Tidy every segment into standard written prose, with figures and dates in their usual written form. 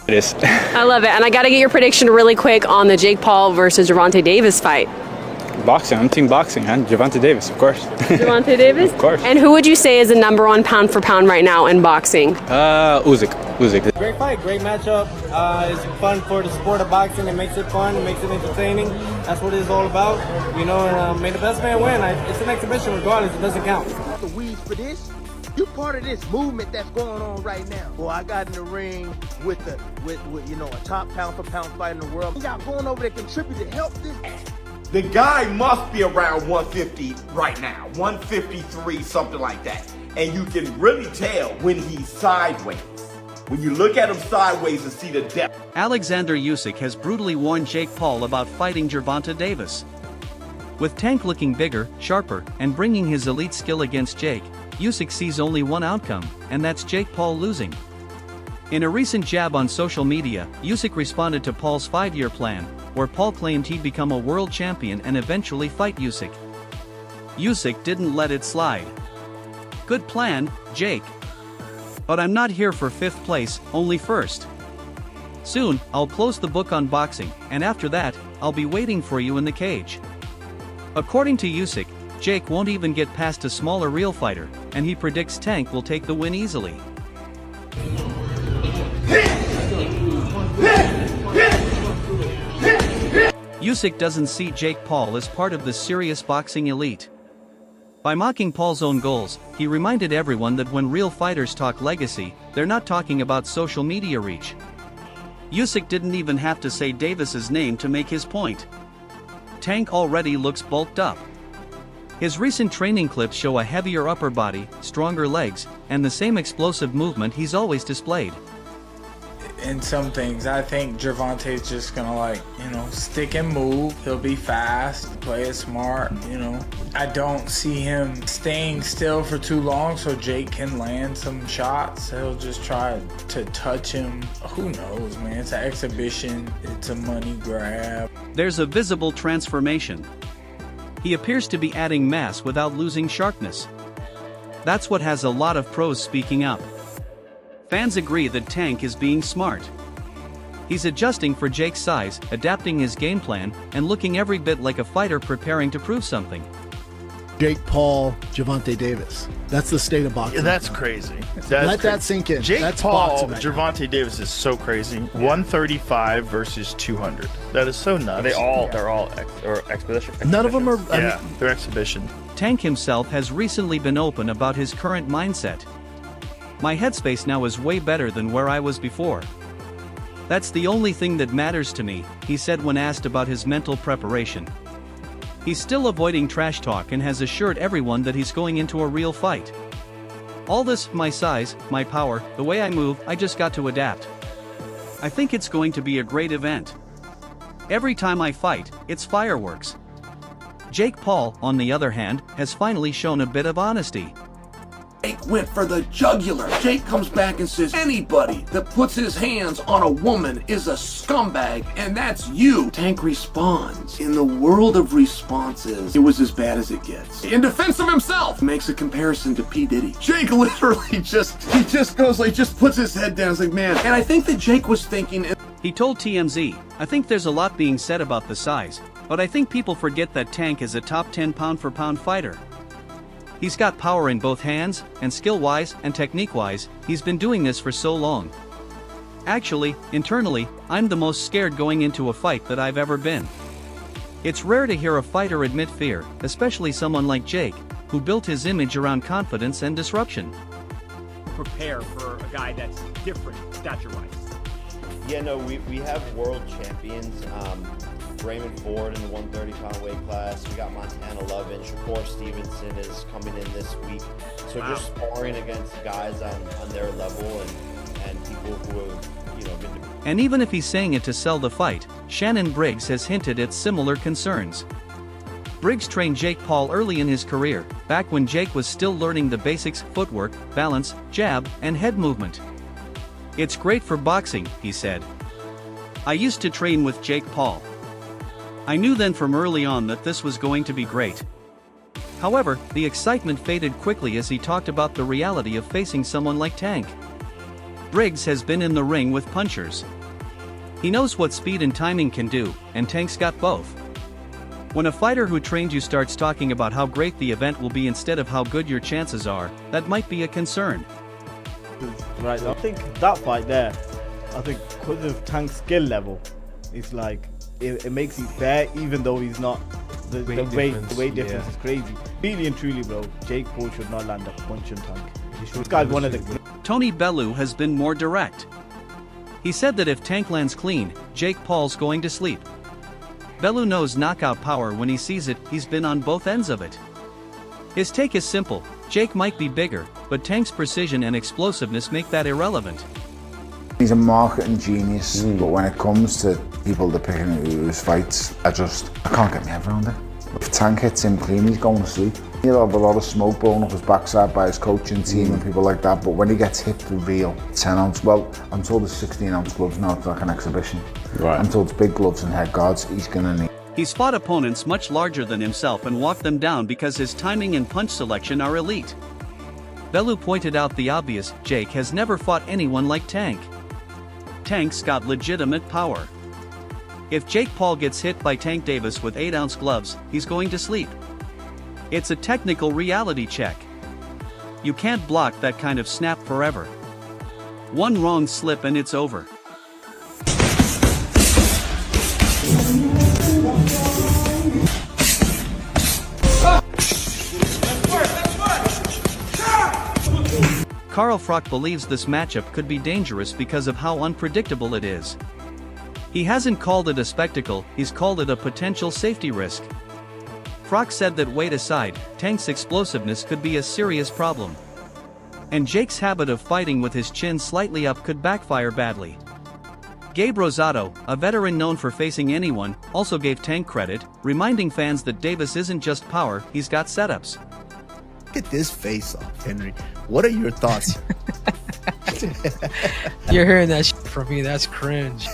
It is. I love it. And I got to get your prediction really quick on the Jake Paul versus Gervonta Davis fight. Boxing. I'm team boxing, man. Gervonta Davis, of course. Gervonta Davis? Of course. And who would you say is the #1 pound for pound right now in boxing? Usyk. Great fight, great matchup. It's fun for the sport of boxing. It makes it fun, it makes it entertaining. That's what it's all about. You know, and may the best man win. It's an exhibition regardless, it doesn't count. The weeds for this? You part of this movement that's going on right now. Well, I got in the ring with you know, a top pound for pound fight in the world. Y'all going over there contribute to help this. The guy must be around 150 right now, 153, something like that. And you can really tell when he's sideways. When you look at him sideways and see the depth. Alexander Usyk has brutally warned Jake Paul about fighting Gervonta Davis. With Tank looking bigger, sharper, and bringing his elite skill against Jake, Usyk sees only one outcome, and that's Jake Paul losing. In a recent jab on social media, Usyk responded to Paul's 5-year plan, where Paul claimed he'd become a world champion and eventually fight Usyk. Usyk didn't let it slide. Good plan, Jake. But I'm not here for 5th place, only 1st. Soon, I'll close the book on boxing, and after that, I'll be waiting for you in the cage. According to Usyk, Jake won't even get past a smaller real fighter, and he predicts Tank will take the win easily. Usyk doesn't see Jake Paul as part of the serious boxing elite. By mocking Paul's own goals, he reminded everyone that when real fighters talk legacy, they're not talking about social media reach. Usyk didn't even have to say Davis's name to make his point. Tank already looks bulked up. His recent training clips show a heavier upper body, stronger legs, and the same explosive movement he's always displayed. In some things, I think Gervonta's just gonna stick and move. He'll be fast, play it smart, I don't see him staying still for too long so Jake can land some shots. He'll just try to touch him. Who knows, man? It's an exhibition. It's a money grab. There's a visible transformation. He appears to be adding mass without losing sharpness. That's what has a lot of pros speaking up. Fans agree that Tank is being smart. He's adjusting for Jake's size, adapting his game plan, and looking every bit like a fighter preparing to prove something. Jake Paul, Gervonta Davis. That's the state of boxing. Yeah, that's crazy. Let that sink in. Jake that's Paul, Gervonta Davis is so crazy. 135 versus 200. That is so nuts. They're all exhibition. None of them are. They're exhibition. Tank himself has recently been open about his current mindset. My headspace now is way better than where I was before. That's the only thing that matters to me, he said when asked about his mental preparation. He's still avoiding trash talk and has assured everyone that he's going into a real fight. All this, my size, my power, the way I move, I just got to adapt. I think it's going to be a great event. Every time I fight, it's fireworks. Jake Paul, on the other hand, has finally shown a bit of honesty. Jake went for the jugular. Jake comes back and says, anybody that puts his hands on a woman is a scumbag, and that's you. Tank responds. In the world of responses, it was as bad as it gets. In defense of himself, makes a comparison to P. Diddy. Jake literally just puts his head down. It's like, man. And I think that Jake was thinking. He told TMZ, I think there's a lot being said about the size, but I think people forget that Tank is a top 10 pound for pound fighter. He's got power in both hands, and skill-wise and technique-wise, he's been doing this for so long. Actually, internally, I'm the most scared going into a fight that I've ever been. It's rare to hear a fighter admit fear, especially someone like Jake, who built his image around confidence and disruption. Prepare for a guy that's different, stature-wise. Yeah, no, we have world champions. Raymond Ford in the 130-pound weight class. We got Montana Lovin. Shakur Stevenson is coming in this week. So just sparring against guys on their level and people who have, been. And even if he's saying it to sell the fight, Shannon Briggs has hinted at similar concerns. Briggs trained Jake Paul early in his career, back when Jake was still learning the basics: footwork, balance, jab, and head movement. It's great for boxing, he said. I used to train with Jake Paul. I knew then from early on that this was going to be great. However, the excitement faded quickly as he talked about the reality of facing someone like Tank. Briggs has been in the ring with punchers. He knows what speed and timing can do, and Tank's got both. When a fighter who trained you starts talking about how great the event will be instead of how good your chances are, that might be a concern. Right, I think that fight there, I think because of Tank's skill level, it's like, it makes it fair even though he's not, the weight difference is crazy. Really and truly, bro, Jake Paul should not land a punch on Tank. This guy's one of the... Tony Bellew has been more direct. He said that if Tank lands clean, Jake Paul's going to sleep. Bellew knows knockout power when he sees it, he's been on both ends of it. His take is simple, Jake might be bigger, but Tank's precision and explosiveness make that irrelevant. He's a marketing genius, but when it comes to people depicting his fights, I can't get my head around it. If Tank hits him clean, he's going to sleep. He'll have a lot of smoke blowing up his backside by his coaching team and people like that, but when he gets hit for real, 10 ounce, well, I'm told it's 16 ounce gloves now, it's like an exhibition. Right. I'm told it's big gloves and head guards, he's gonna need. He's fought opponents much larger than himself and walked them down because his timing and punch selection are elite. Bellew pointed out the obvious, Jake has never fought anyone like Tank. Tank's got legitimate power. If Jake Paul gets hit by Tank Davis with 8-ounce gloves, he's going to sleep. It's a technical reality check. You can't block that kind of snap forever. One wrong slip and it's over. Carl Froch believes this matchup could be dangerous because of how unpredictable it is. He hasn't called it a spectacle, he's called it a potential safety risk. Froch said that weight aside, Tank's explosiveness could be a serious problem. And Jake's habit of fighting with his chin slightly up could backfire badly. Gabe Rosado, a veteran known for facing anyone, also gave Tank credit, reminding fans that Davis isn't just power, he's got setups. Look at this face off, Henry. What are your thoughts? You're hearing that shit from me. That's cringe.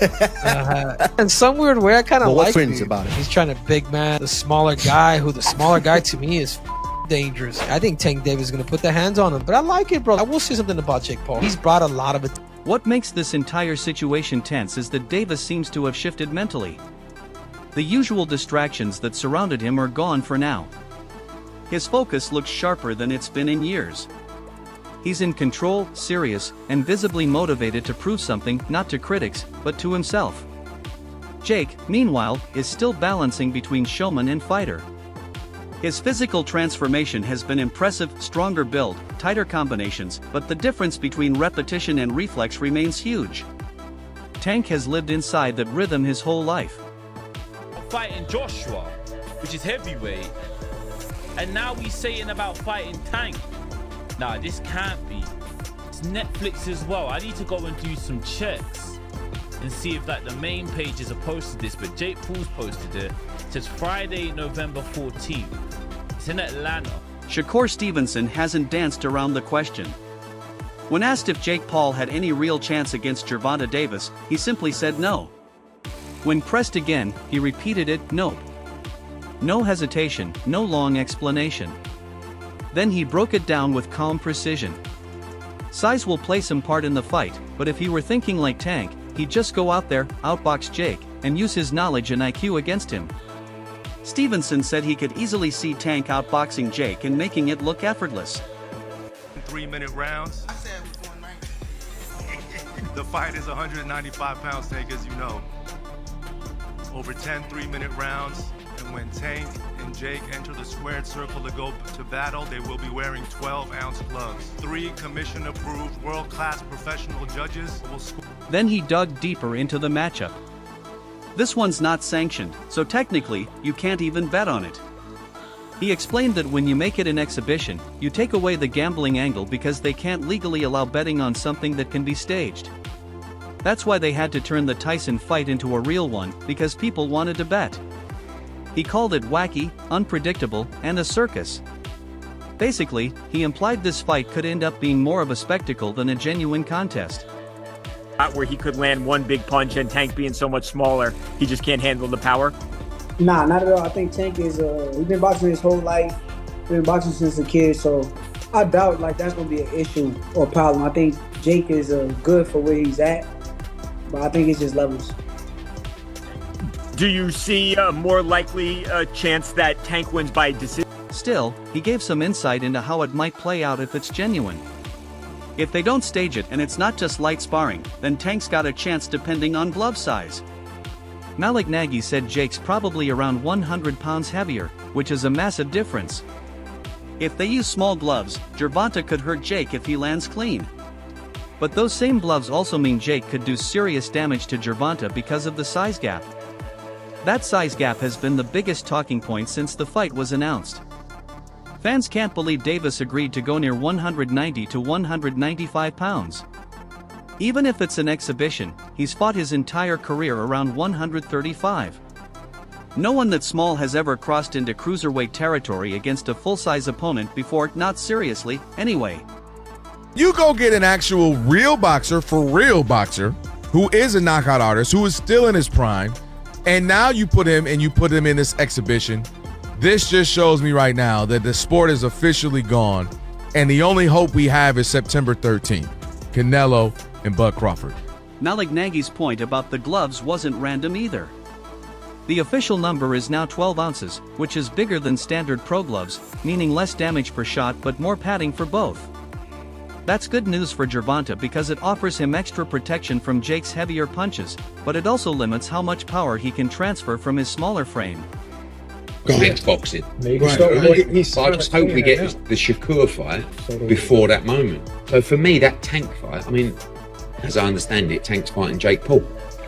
In some weird way, I kind of like cringe about it. He's trying to big man the smaller guy, who the smaller guy to me is dangerous. I think Tank Davis is going to put the hands on him, but I like it, bro. I will say something about Jake Paul. He's brought a lot of it. What makes this entire situation tense is that Davis seems to have shifted mentally. The usual distractions that surrounded him are gone for now. His focus looks sharper than it's been in years. He's in control, serious, and visibly motivated to prove something, not to critics, but to himself. Jake, meanwhile, is still balancing between showman and fighter. His physical transformation has been impressive, stronger build, tighter combinations, but the difference between repetition and reflex remains huge. Tank has lived inside that rhythm his whole life. Fighting Joshua, which is heavyweight, and now he's saying about fighting Tank. Nah, this can't be. It's Netflix as well. I need to go and do some checks and see if like the main pages have posted this, but Jake Paul's posted it. It says Friday, November 14th. It's in Atlanta. Shakur Stevenson hasn't danced around the question. When asked if Jake Paul had any real chance against Gervonta Davis, he simply said no. When pressed again, he repeated it, nope. No hesitation, no long explanation. Then he broke it down with calm precision. Size will play some part in the fight, but if he were thinking like Tank, he'd just go out there, outbox Jake, and use his knowledge and IQ against him. Stevenson said he could easily see Tank outboxing Jake and making it look effortless. 3-minute rounds. The fight is 195 pounds, Tank, as you know. Over 10 3-minute rounds, and when Tank and Jake enter the squared circle to go to battle, they will be wearing 12-ounce gloves. 3 commission-approved, world-class professional judges will score. Then he dug deeper into the matchup. This one's not sanctioned, so technically, you can't even bet on it. He explained that when you make it an exhibition, you take away the gambling angle because they can't legally allow betting on something that can be staged. That's why they had to turn the Tyson fight into a real one, because people wanted to bet. He called it wacky, unpredictable, and a circus. Basically, he implied this fight could end up being more of a spectacle than a genuine contest. Where he could land one big punch, and Tank being so much smaller, he just can't handle the power? Nah, not at all. I think Tank is, he's been boxing his whole life. He's been boxing since a kid, so I doubt like that's going to be an issue or problem. I think Jake is good for where he's at, but I think it's just levels. Do you see a more likely chance that Tank wins by decision? Still, he gave some insight into how it might play out if it's genuine. If they don't stage it and it's not just light sparring, then Tank's got a chance depending on glove size. Malik Nagy said Jake's probably around 100 pounds heavier, which is a massive difference. If they use small gloves, Gervonta could hurt Jake if he lands clean. But those same gloves also mean Jake could do serious damage to Gervonta because of the size gap. That size gap has been the biggest talking point since the fight was announced. Fans can't believe Davis agreed to go near 190 to 195 pounds. Even if it's an exhibition, he's fought his entire career around 135. No one that small has ever crossed into cruiserweight territory against a full-size opponent before, not seriously, anyway. You go get an actual real boxer, for real boxer, who is a knockout artist, who is still in his prime, and now you put him in this exhibition. This just shows me right now that the sport is officially gone, and the only hope we have is September 13th. Canelo and Bud Crawford. Malik Nagy's point about the gloves wasn't random either. The official number is now 12 ounces, which is bigger than standard pro gloves, meaning less damage per shot but more padding for both. That's good news for Gervonta because it offers him extra protection from Jake's heavier punches, but it also limits how much power he can transfer from his smaller frame. Next boxing. I just hope we get the Shakur fight before that moment. So for me, that Tank fight, I mean, as I understand it, Tank's fighting Jake Paul,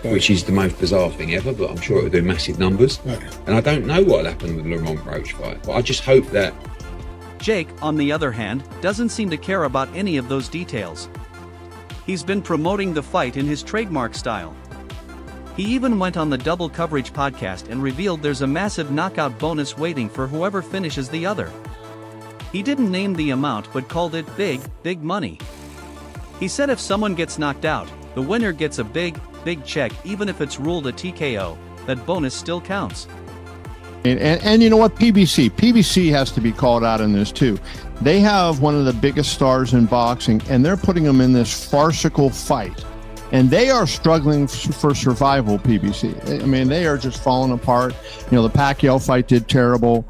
which is the most bizarre thing ever, but I'm sure it'll do massive numbers. And I don't know what'll happen with the Lamont Roach fight, but I just hope that... Jake, on the other hand, doesn't seem to care about any of those details. He's been promoting the fight in his trademark style. He even went on the Double Coverage podcast and revealed there's a massive knockout bonus waiting for whoever finishes the other. He didn't name the amount but called it big, big money. He said if someone gets knocked out, the winner gets a big, big check even if it's ruled a TKO, that bonus still counts. And you know what, PBC has to be called out in this too. They have one of the biggest stars in boxing and they're putting them in this farcical fight. And they are struggling for survival, PBC. I mean, they are just falling apart. You know, the Pacquiao fight did terrible,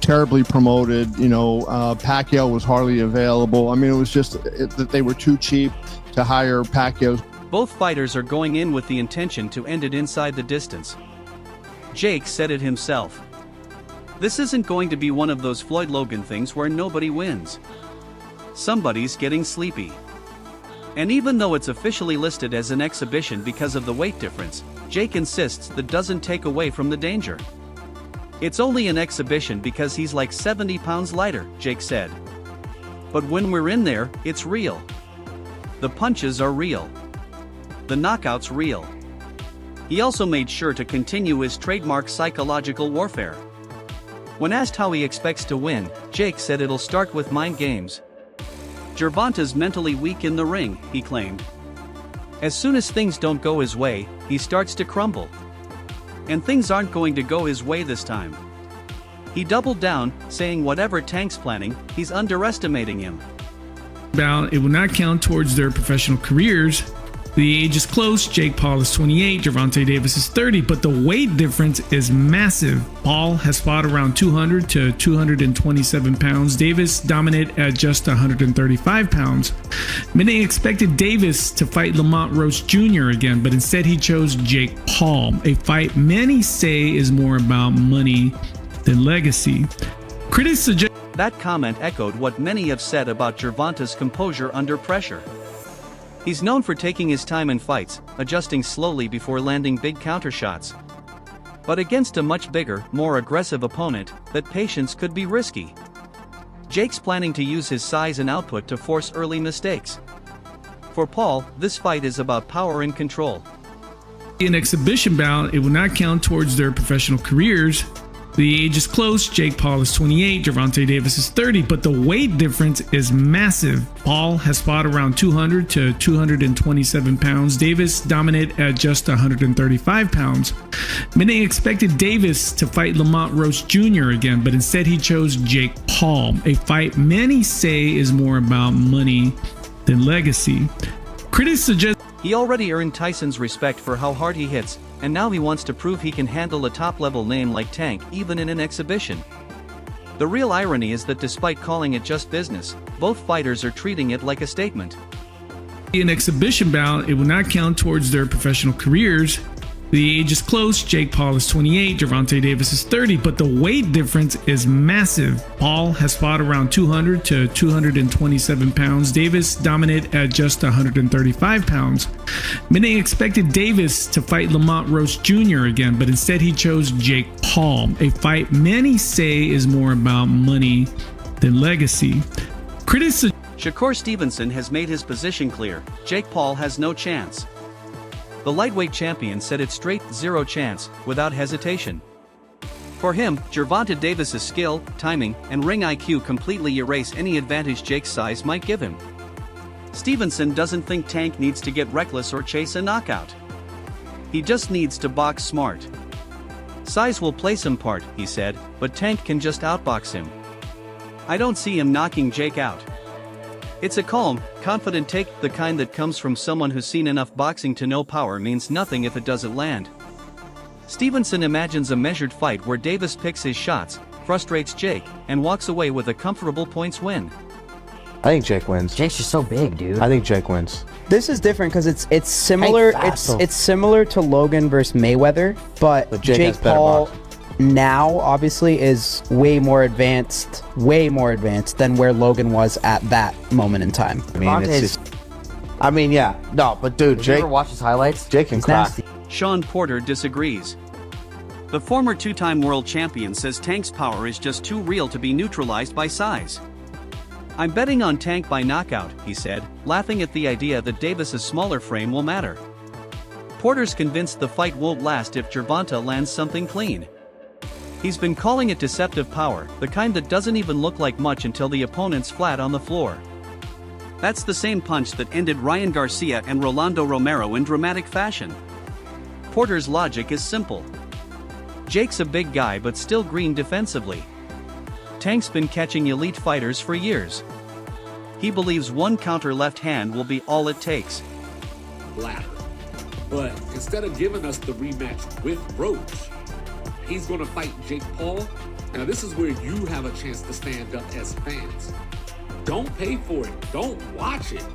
terribly promoted. Pacquiao was hardly available. I mean, it was just that they were too cheap to hire Pacquiao. Both fighters are going in with the intention to end it inside the distance. Jake said it himself. This isn't going to be one of those Floyd Logan things where nobody wins. Somebody's getting sleepy. And even though it's officially listed as an exhibition because of the weight difference, Jake insists that doesn't take away from the danger. It's only an exhibition because he's like 70 pounds lighter, Jake said. But when we're in there, it's real. The punches are real. The knockouts real. He also made sure to continue his trademark psychological warfare. When asked how he expects to win, Jake said it'll start with mind games. Gervonta's mentally weak in the ring, he claimed. As soon as things don't go his way, he starts to crumble. And things aren't going to go his way this time. He doubled down, saying whatever Tank's planning, he's underestimating him. It will not count towards their professional careers. The age is close. Jake Paul is 28, Gervonta Davis is 30, but the weight difference is massive. Paul has fought around 200 to 227 pounds. Davis dominated at just 135 pounds. Many expected Davis to fight Lamont Roach Jr. again, but instead he chose Jake Paul, a fight many say is more about money than legacy. Critics suggest that comment echoed what many have said about Gervonta's composure under pressure. He's known for taking his time in fights, adjusting slowly before landing big countershots. But against a much bigger, more aggressive opponent, that patience could be risky. Jake's planning to use his size and output to force early mistakes. For Paul, this fight is about power and control. In exhibition bout, it will not count towards their professional careers. The age is close. Jake Paul is 28, Gervonta Davis is 30, but the weight difference is massive. Paul has fought around 200 to 227 pounds. Davis dominated at just 135 pounds. Many expected Davis to fight Lamont Roach Jr. again, but instead he chose Jake Paul, a fight many say is more about money than legacy. Critics suggest He already earned Tyson's respect for how hard he hits, and now he wants to prove he can handle a top-level name like Tank even in an exhibition. The real irony is that despite calling it just business, both fighters are treating it like a statement. An exhibition bout, it will not count towards their professional careers. The age is close. Jake Paul is 28, Gervonta Davis is 30, but the weight difference is massive. Paul has fought around 200 to 227 pounds. Davis dominant at just 135 pounds. Many expected Davis to fight Lamont Roach Jr. again, but instead he chose Jake Paul, a fight many say is more about money than legacy. Critics Shakur Stevenson has made his position clear. Jake Paul has no chance. The lightweight champion said it straight, zero chance, without hesitation. For him, Gervonta Davis's skill, timing, and ring IQ completely erase any advantage Jake's size might give him. Stevenson doesn't think Tank needs to get reckless or chase a knockout. He just needs to box smart. Size will play some part, he said, but Tank can just outbox him. I don't see him knocking Jake out. It's a calm, confident take, the kind that comes from someone who's seen enough boxing to know power means nothing if it doesn't land. Stevenson imagines a measured fight where Davis picks his shots, frustrates Jake, and walks away with a comfortable points win. I think Jake wins. Jake's just so big, dude. I think Jake wins. This is different because it's similar. It's similar to Logan versus Mayweather, but Jake Paul now obviously is way more advanced than where Logan was at that moment in time. I mean, it's just, I mean, yeah, no, but dude, Did Jake. you ever watch his highlights? Jake can crack. Sean Porter disagrees. The former two-time world champion says Tank's power is just too real to be neutralized by size. I'm betting on Tank by knockout, he said, laughing at the idea that Davis's smaller frame will matter. Porter's convinced the fight won't last if Gervonta lands something clean. He's been calling it deceptive power, the kind that doesn't even look like much until the opponent's flat on the floor. That's the same punch that ended Ryan Garcia and Rolando Romero in dramatic fashion. Porter's logic is simple. Jake's a big guy but still green defensively. Tank's been catching elite fighters for years. He believes one counter left hand will be all it takes. Ladder. But instead of giving us the rematch with Roach, he's going to fight Jake Paul. Now this is where you have a chance to stand up as fans. Don't pay for it. Don't watch it.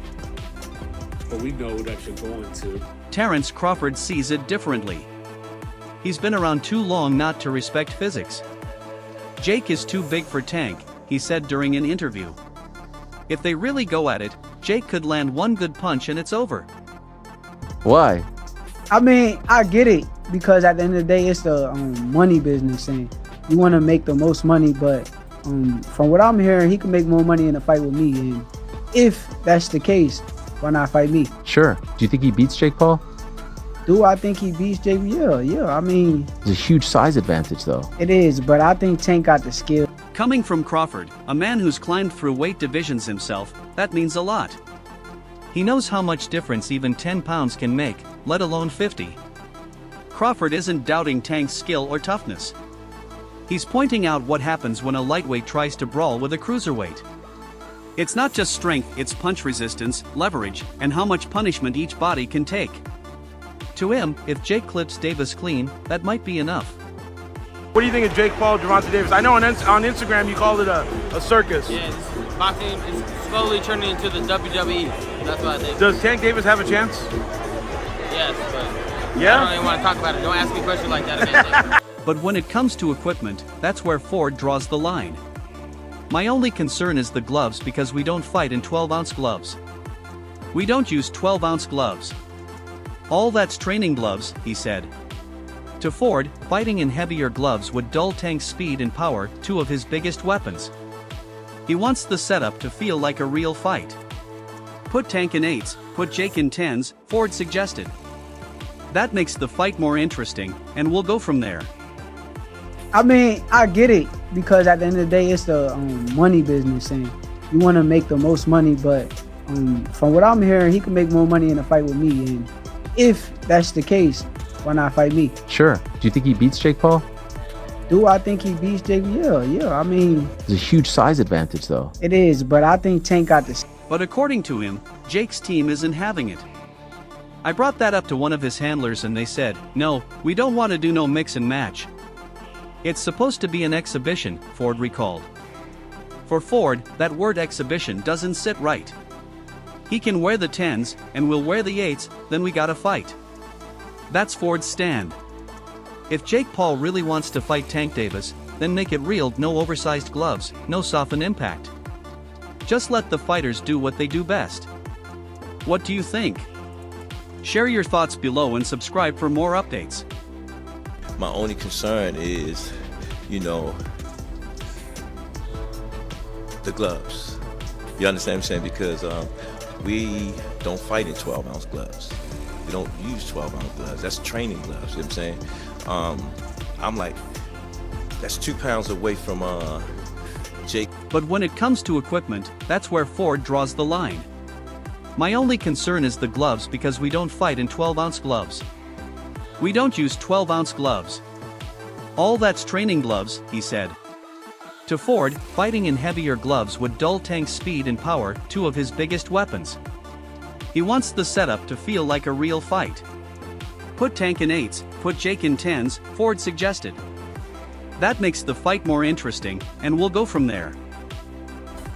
But we know that you're going to. Terrence Crawford sees it differently. He's been around too long not to respect physics. Jake is too big for Tank, he said during an interview. If they really go at it, Jake could land one good punch and it's over. Why? I mean, I get it, because at the end of the day, it's the money business, and you want to make the most money, but from what I'm hearing, he can make more money in a fight with me, and if that's the case, why not fight me? Sure. Do you think he beats Jake Paul? Do I think he beats Jake? Yeah, I mean... It's a huge size advantage, though. It is, but I think Tank got the skill. Coming from Crawford, a man who's climbed through weight divisions himself, that means a lot. He knows how much difference even 10 pounds can make, let alone 50. Crawford isn't doubting Tank's skill or toughness. He's pointing out what happens when a lightweight tries to brawl with a cruiserweight. It's not just strength, it's punch resistance, leverage, and how much punishment each body can take. To him, if Jake clips Davis clean, that might be enough. What do you think of Jake Paul, Gervonta Davis? I know on Instagram you called it a circus. Yeah, boxing is slowly turning into the WWE. That's what I think. Does Tank Davis have a chance? Yes, but yeah? I don't even want to talk about it. Don't ask me questions like that again. But when it comes to equipment, that's where Ford draws the line. My only concern is the gloves, because we don't fight in 12-ounce gloves. We don't use 12-ounce gloves. All that's training gloves, he said. To Ford, fighting in heavier gloves would dull Tank's speed and power, two of his biggest weapons. He wants the setup to feel like a real fight. Put Tank in 8s, put Jake in 10s, Ford suggested. That makes the fight more interesting, and we'll go from there. I mean, I get it, because at the end of the day, it's the money business, and you want to make the most money, but from what I'm hearing, he can make more money in a fight with me, and if that's the case, why not fight me? Sure. Do you think he beats Jake Paul? Do I think he beats Jake? Yeah, I mean... It's a huge size advantage, though. It is, but I think Tank got this. But according to him, Jake's team isn't having it. I brought that up to one of his handlers and they said, no, we don't want to do no mix and match. It's supposed to be an exhibition, Ford recalled. For Ford, that word exhibition doesn't sit right. He can wear the 10s, and we'll wear the 8s, then we gotta fight. That's Ford's stand. If Jake Paul really wants to fight Tank Davis, then make it real, no oversized gloves, no soften impact. Just let the fighters do what they do best. What do you think? Share your thoughts below and subscribe for more updates. My only concern is, you know, the gloves. You understand what I'm saying? Because we don't fight in 12-ounce gloves. We don't use 12-ounce gloves. That's training gloves, you know what I'm saying? I'm like, that's 2 pounds away from Jake. But when it comes to equipment, that's where Ford draws the line. My only concern is the gloves because we don't fight in 12-ounce gloves. We don't use 12-ounce gloves. All that's training gloves, he said. To Ford, fighting in heavier gloves would dull Tank's speed and power, two of his biggest weapons. He wants the setup to feel like a real fight. Put Tank in 8s, put Jake in 10s, Ford suggested. That makes the fight more interesting, and we'll go from there.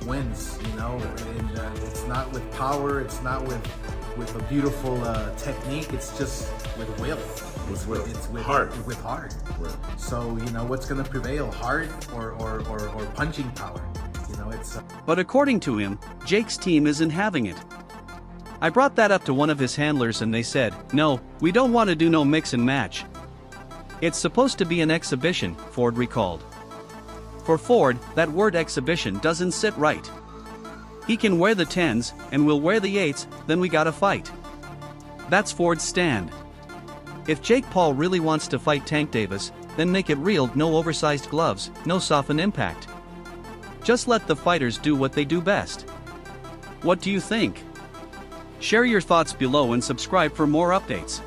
Wins, you know, and it's not with power, it's not with a beautiful technique, it's just with will. It's with heart. With heart. Right. So, you know, what's going to prevail, heart or punching power? You know, it's. But according to him, Jake's team isn't having it. I brought that up to one of his handlers and they said, no, we don't want to do no mix and match. It's supposed to be an exhibition, Ford recalled. For Ford, that word exhibition doesn't sit right. He can wear the 10s, and we'll wear the 8s, then we gotta fight. That's Ford's stand. If Jake Paul really wants to fight Tank Davis, then make it real, no oversized gloves, no soften impact. Just let the fighters do what they do best. What do you think? Share your thoughts below and subscribe for more updates.